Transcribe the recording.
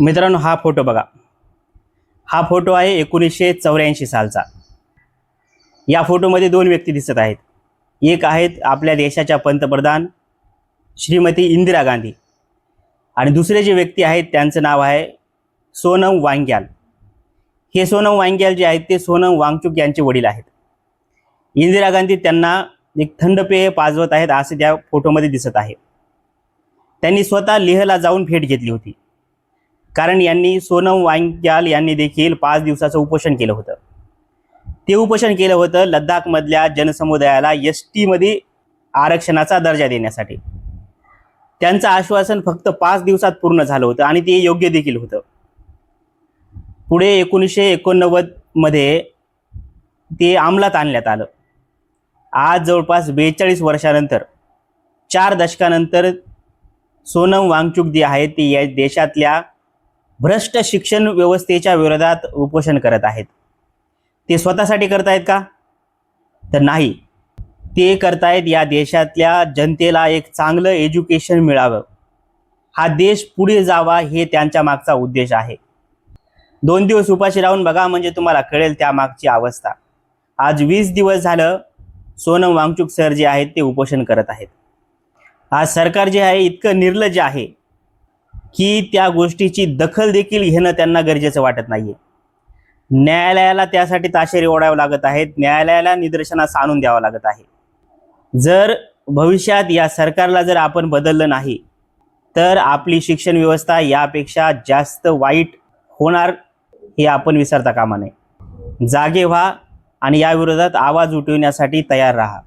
मित्रांनो, हा फोटो बघा. हा फोटो आहे 1984 सालचा. या फोटोमध्ये दोन व्यक्ती दिसत आहेत. एक आहेत आपल्या देशाच्या पंतप्रधान श्रीमती इंदिरा गांधी आणि दुसरे जे व्यक्ती आहेत त्यांचं नाव आहे सोनम वांग्याल. हे सोनम वांग्याल जे आहेत ते सोनम वांगचुक यांचे वडील आहेत. इंदिरा गांधी त्यांना एक थंड पेय पाजवत आहेत असे त्या फोटोमध्ये दिसत आहे. त्यांनी स्वतः लेहला जाऊन भेट घेतली होती, कारण यांनी सोनम वांग्याल यांनी देखील 5 दिवसाचं उपोषण केलं होतं. ते उपोषण केलं होतं लद्दाखमधल्या जनसमुदायाला ST मध्ये आरक्षणाचा दर्जा देण्यासाठी. त्यांचं आश्वासन फक्त 5 दिवसात पूर्ण झालं होतं आणि ते योग्य देखील होतं. पुढे 1989 मध्ये ते अंमलात आणण्यात आलं. आज जवळपास 42 वर्षानंतर 4 दशकानंतर सोनम वांगचुक जी आहेत ती या देशातल्या भ्रष्ट शिक्षण व्यवस्थेच्या विरोधात उपोषण करत आहेत. ते स्वतःसाठी करतायत का? तर नाही. ते करतायत या देशातल्या जनतेला एक चांगलं एज्युकेशन मिळावं, हा देश पुढे जावा, हे त्यांच्या मागचा उद्देश आहे. 2 दिवस उपाशी राहून बघा, म्हणजे तुम्हाला कळेल त्या मागची अवस्था. आज 20 दिवस झालं सोनम वांगचुक सर जे आहेत ते उपोषण करत आहेत. आज सरकार जे आहे इतकं निर्लज्ज आहे की त्या गोष्टीची दखल देखील घेणं त्यांना गरजेचं वाटत नाहीये. न्यायालयाला त्यासाठी ताशेरे ओढावे लागत आहेत, न्यायालयाला निदर्शनास आणून द्यावं लागत आहे. जर भविष्यात या सरकारला जर आपण बदललं नाही तर आपली शिक्षण व्यवस्था यापेक्षा जास्त वाईट होणार, हे आपण विसरता कामा नये. जागे व्हा आणि या विरोधात आवाज उठवण्यासाठी तयार राहा.